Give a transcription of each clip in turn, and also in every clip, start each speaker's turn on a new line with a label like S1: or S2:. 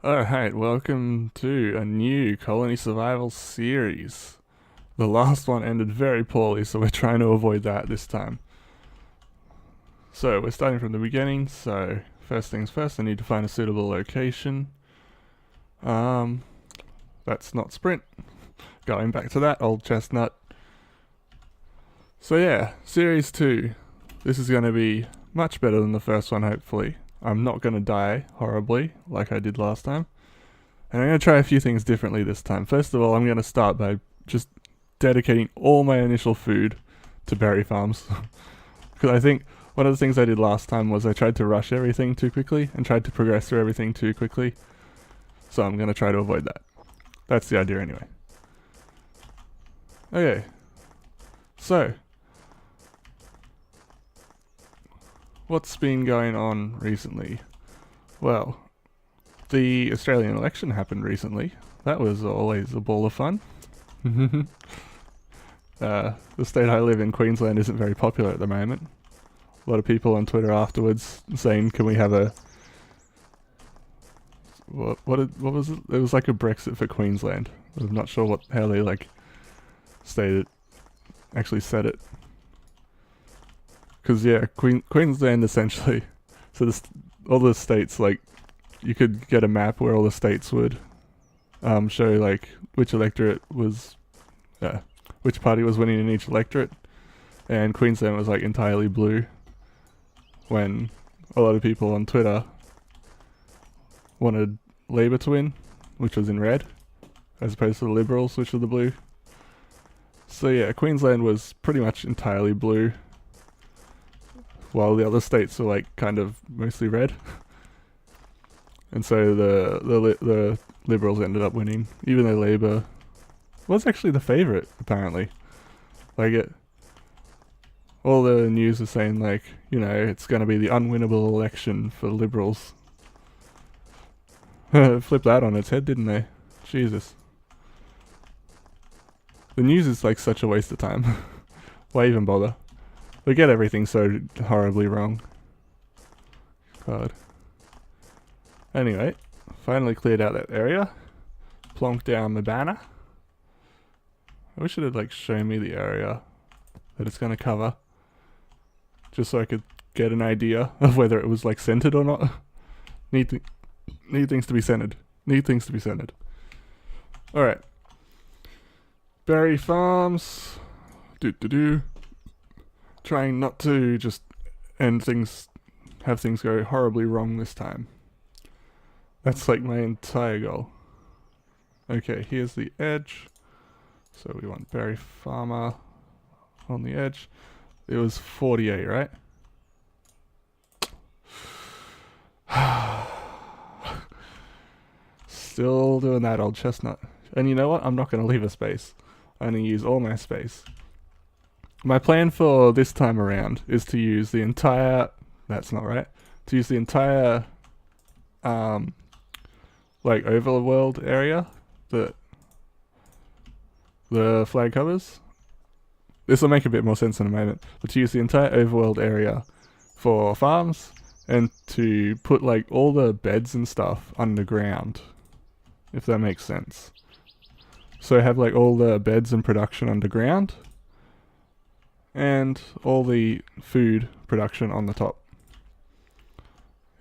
S1: Alright, welcome to a new colony survival series. The last one ended very poorly, so we're trying to avoid that this time. So, we're starting from the beginning, so first things first, I need to find a suitable location. That's not sprint. Going back to that, old chestnut. So yeah, series 2. This is going to be much better than the first one, hopefully. I'm not going to die horribly, like I did last time. And I'm going to try a few things differently this time. First of all, I'm going to start by just dedicating all my initial food to berry farms. Because I think one of the things I did last time was I tried to rush everything too quickly and tried to progress through everything too quickly. So I'm going to try to avoid that. That's the idea anyway. Okay. So, what's been going on recently? Well, the Australian election happened recently. That was always a ball of fun. The state I live in, Queensland, isn't very popular at the moment. A lot of people on Twitter afterwards saying, "Can we have a what was it? It was like a Brexit for Queensland." I'm not sure how they stated actually said it. Because yeah, Queensland essentially. So all the states, like, you could get a map where all the states would show like which electorate was, which party was winning in each electorate, and Queensland was like entirely blue. When a lot of people on Twitter wanted Labor to win, which was in red, as opposed to the Liberals, which were the blue. So yeah, Queensland was pretty much entirely blue, while the other states were like kind of mostly red. And so the Liberals ended up winning, even though Labor was actually the favourite, apparently. All the news is saying it's going to be the unwinnable election for Liberals. Flipped that on its head, didn't they? Jesus. The news is like such a waste of time. Why even bother? They get everything so horribly wrong. God. Anyway, finally cleared out that area. Plonked down the banner. I wish it had shown me the area that it's going to cover, just so I could get an idea of whether it was centered or not. Need things to be centered. Need things to be centered. All right. Berry farms. Trying not to just have things go horribly wrong this time. That's my entire goal. Okay, here's the edge. So we want berry farmer on the edge. It was 48, right? Still doing that, old chestnut. And you know what? I'm not going to leave a space. I'm going to use all my space. My plan for this time around is to use the entire... That's not right. To use the entire overworld area that the flag covers. This will make a bit more sense in a moment. But to use the entire overworld area for farms, and to put all the beds and stuff underground, if that makes sense. So have all the beds and production underground, and all the food production on the top.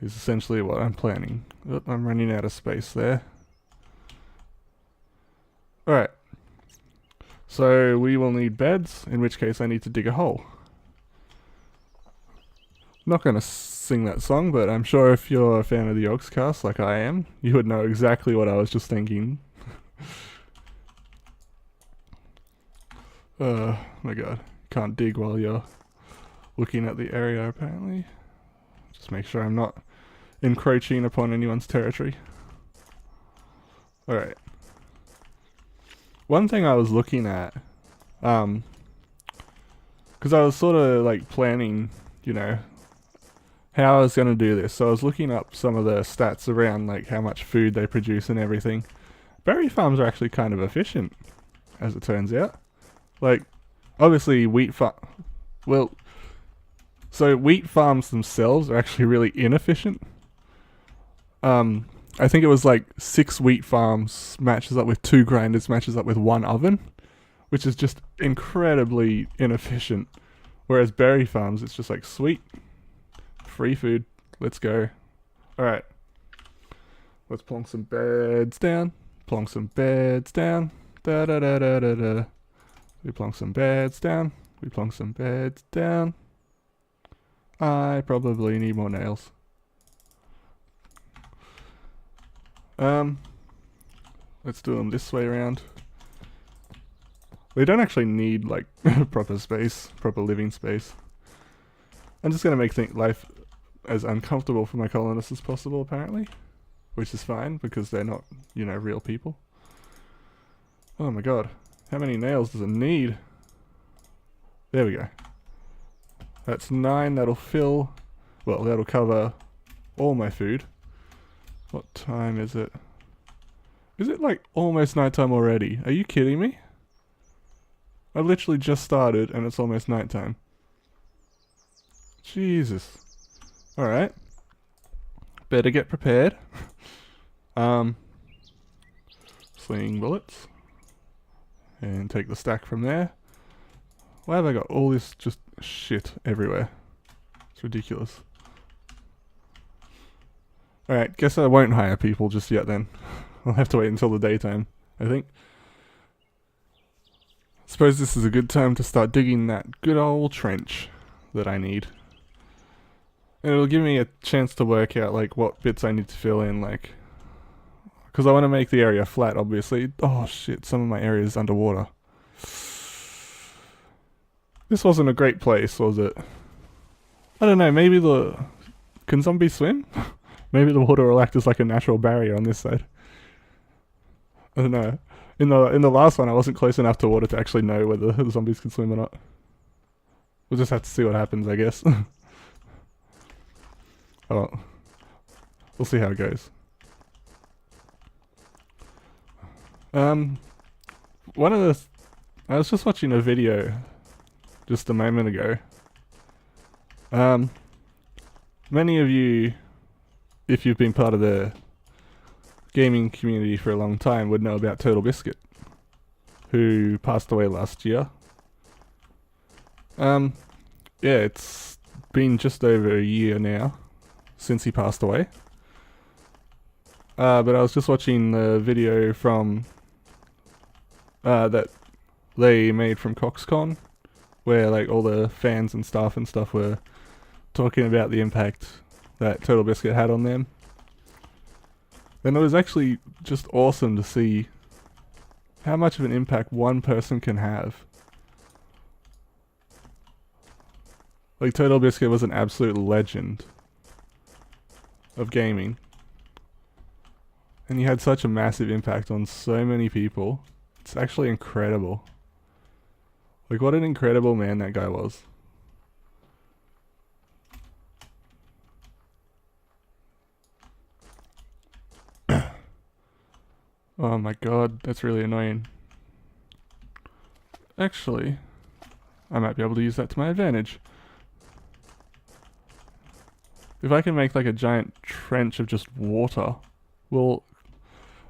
S1: Is essentially what I'm planning. I'm running out of space there. Alright. So we will need beds, in which case I need to dig a hole. Not going to sing that song, but I'm sure if you're a fan of the Yogscast like I am, you would know exactly what I was just thinking. Oh my god. Can't dig while you're looking at the area, apparently. Just make sure I'm not encroaching upon anyone's territory. Alright. One thing I was looking at, because I was sort of planning, how I was going to do this. So I was looking up some of the stats around how much food they produce and everything. Berry farms are actually kind of efficient, as it turns out. Obviously wheat wheat farms themselves are actually really inefficient. I think it was like 6 wheat farms matches up with 2 grinders matches up with 1 oven, which is just incredibly inefficient. Whereas berry farms, it's just like, sweet, free food, let's go. Alright, let's plonk some beds down, plonk some beds down, da da da da da da. We plonk some beds down, we plonk some beds down. I probably need more nails. Let's do them this way around. We don't actually need like proper space, proper living space. I'm just gonna make life as uncomfortable for my colonists as possible, apparently, which is fine because they're not, you know, real people. Oh my god, how many nails does it need? There we go. That's 9. That'll fill. Well, that'll cover all my food. What time is it? Is it like almost nighttime already? Are you kidding me? I literally just started and it's almost nighttime. Jesus. Alright. Better get prepared. Sling bullets. And take the stack from there. Why have I got all this just shit everywhere? It's ridiculous. Alright, guess I won't hire people just yet then. I'll have to wait until the daytime, I think. Suppose this is a good time to start digging that good old trench that I need. And it'll give me a chance to work out like what bits I need to fill in, like, because I want to make the area flat, obviously. Oh shit, some of my area is underwater. This wasn't a great place, was it? I don't know, maybe can zombies swim? Maybe the water will act as like a natural barrier on this side. I don't know. In the last one, I wasn't close enough to water to actually know whether the zombies can swim or not. We'll just have to see what happens, I guess. Oh, we'll see how it goes. I was just watching a video just a moment ago. Many of you, if you've been part of the gaming community for a long time, would know about Turtle Biscuit, who passed away last year. Yeah, it's been just over a year now since he passed away. But I was just watching the video from that they made from CoxCon, where like all the fans and staff and stuff were talking about the impact that Turtle Biscuit had on them. And it was actually just awesome to see how much of an impact one person can have. Like, Turtle Biscuit was an absolute legend of gaming. And he had such a massive impact on so many people. It's actually incredible. Like, what an incredible man that guy was. Oh my god, that's really annoying. Actually, I might be able to use that to my advantage. If I can make like a giant trench of just water, well,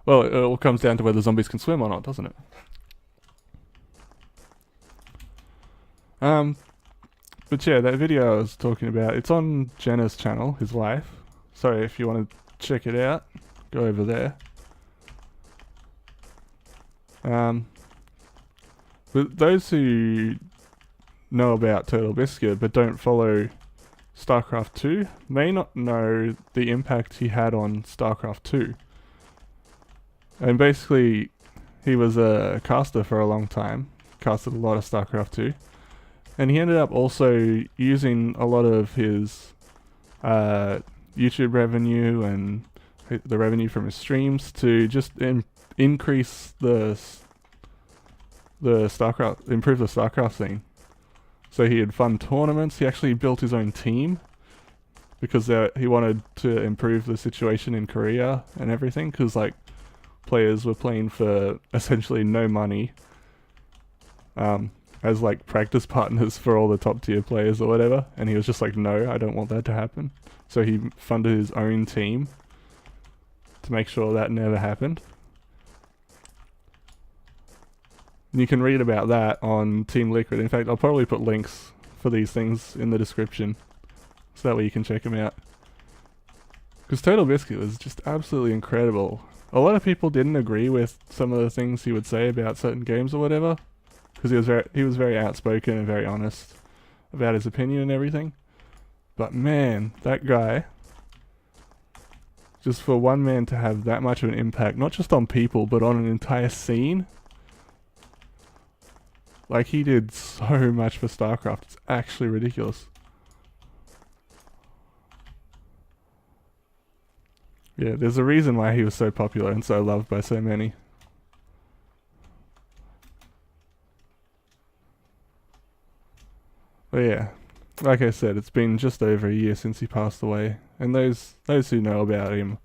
S1: it all comes down to whether zombies can swim or not, doesn't it? But yeah, that video I was talking about, it's on Jenna's channel, his wife. So if you want to check it out, go over there. But those who know about Turtle Biscuit but don't follow StarCraft 2 may not know the impact he had on StarCraft 2. And basically, he was a caster for a long time, casted a lot of StarCraft 2. And he ended up also using a lot of his YouTube revenue and the revenue from his streams to just increase improve the StarCraft scene. So he had fun tournaments. He actually built his own team because he wanted to improve the situation in Korea and everything, because like players were playing for essentially no money as like practice partners for all the top tier players or whatever, and he was just like, no, I don't want that to happen. So he funded his own team to make sure that never happened. And you can read about that on Team Liquid. In fact, I'll probably put links for these things in the description, so that way you can check them out. Because Total Biscuit was just absolutely incredible. A lot of people didn't agree with some of the things he would say about certain games or whatever, because he was very outspoken and very honest about his opinion and everything. But man, that guy, just for one man to have that much of an impact, not just on people, but on an entire scene. Like, he did so much for StarCraft, it's actually ridiculous. Yeah, there's a reason why he was so popular and so loved by so many. But yeah, like I said, it's been just over a year since he passed away, and those who know about him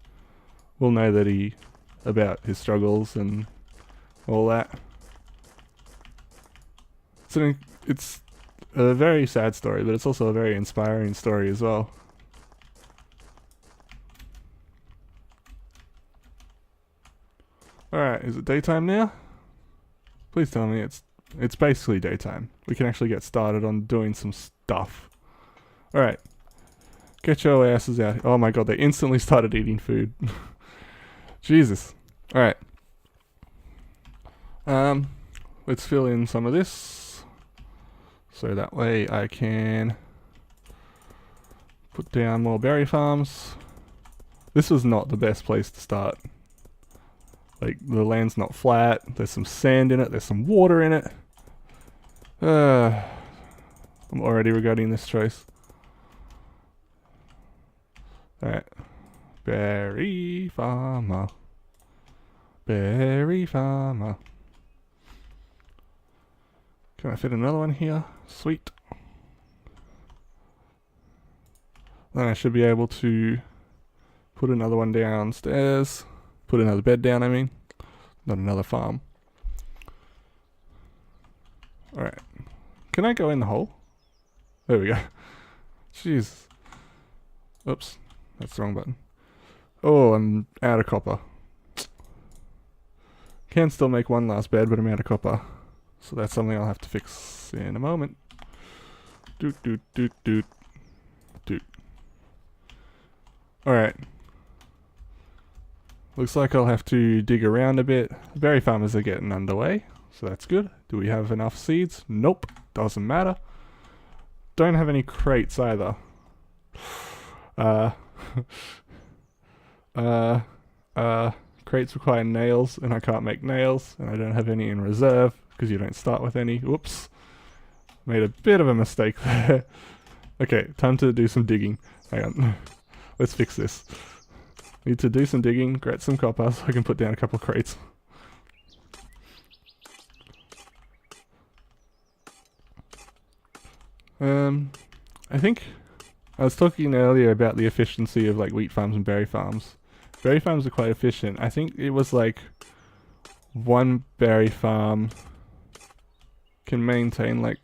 S1: will know that about his struggles and all that. It's a very sad story, but it's also a very inspiring story as well. Alright, is it daytime now? Please tell me it's basically daytime. We can actually get started on doing some stuff. Alright. Get your asses out here. Oh my god, they instantly started eating food. Jesus. Alright. Let's fill in some of this, so that way I can put down more berry farms. This was not the best place to start. Like, the land's not flat, there's some sand in it, there's some water in it. I'm already regretting this choice. Alright. Berry farmer. Berry farmer. Can I fit another one here? Sweet. Then I should be able to put another one downstairs. Put another bed down, I mean. Not another farm. Alright. Can I go in the hole? There we go. Jeez. Oops. That's the wrong button. Oh, I'm out of copper. Can still make one last bed, but I'm out of copper. So that's something I'll have to fix in a moment. Doot doot doot doot. Doot. Alright. Looks like I'll have to dig around a bit. The berry farmers are getting underway, so that's good. Do we have enough seeds? Nope. Doesn't matter. Don't have any crates either. Crates require nails, and I can't make nails, and I don't have any in reserve, because you don't start with any. Whoops. Made a bit of a mistake there. Okay, time to do some digging. Hang on. Let's fix this. Need to do some digging, get some copper, so I can put down a couple of crates. I think I was talking earlier about the efficiency of like wheat farms and berry farms. Berry farms are quite efficient. I think it was like one berry farm can maintain like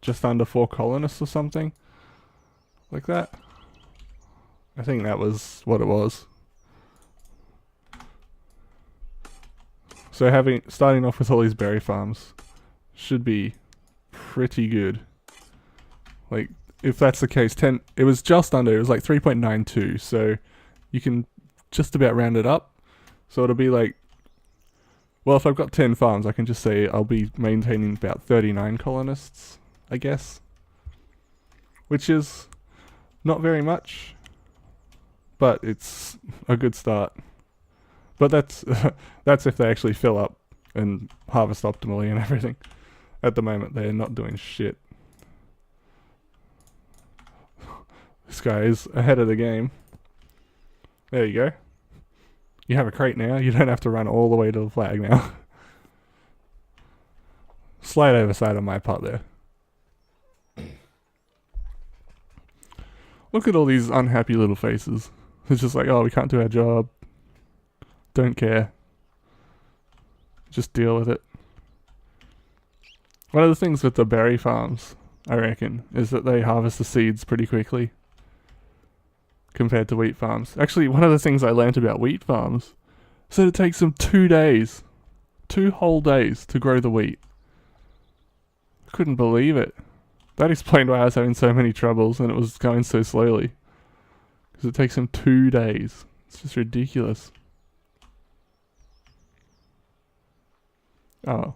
S1: just under 4 colonists or something like that. I think that was what it was. So starting off with all these berry farms should be pretty good. Like, if that's the case, it was just under, it was like 3.92, so you can just about round it up. So it'll be like, well, if I've got 10 farms, I can just say I'll be maintaining about 39 colonists, I guess. Which is not very much, but it's a good start. But that's that's if they actually fill up and harvest optimally and everything. At the moment, they're not doing shit. This guy is ahead of the game. There you go. You have a crate now. You don't have to run all the way to the flag now. Slight oversight on my part there. Look at all these unhappy little faces. It's just like, oh, we can't do our job. Don't care. Just deal with it. One of the things with the berry farms, I reckon, is that they harvest the seeds pretty quickly. compared to wheat farms. Actually, one of the things I learnt about wheat farms said it takes them 2 days, 2 whole days to grow the wheat. I couldn't believe it. That explained why I was having so many troubles and it was going so slowly. Because it takes them 2 days. It's just ridiculous. Oh.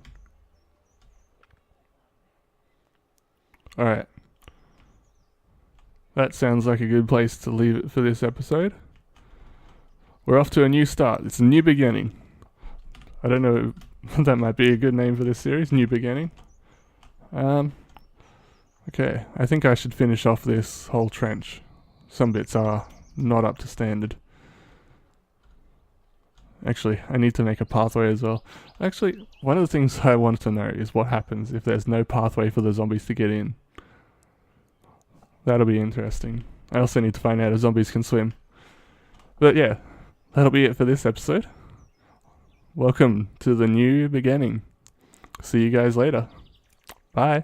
S1: Alright. That sounds like a good place to leave it for this episode. We're off to a new start. It's a new beginning. I don't know, that might be a good name for this series, New Beginning. Okay, I think I should finish off this whole trench. Some bits are not up to standard. Actually, I need to make a pathway as well. Actually, one of the things I want to know is what happens if there's no pathway for the zombies to get in. That'll be interesting. I also need to find out if zombies can swim. But yeah, that'll be it for this episode. Welcome to the new beginning. See you guys later. Bye.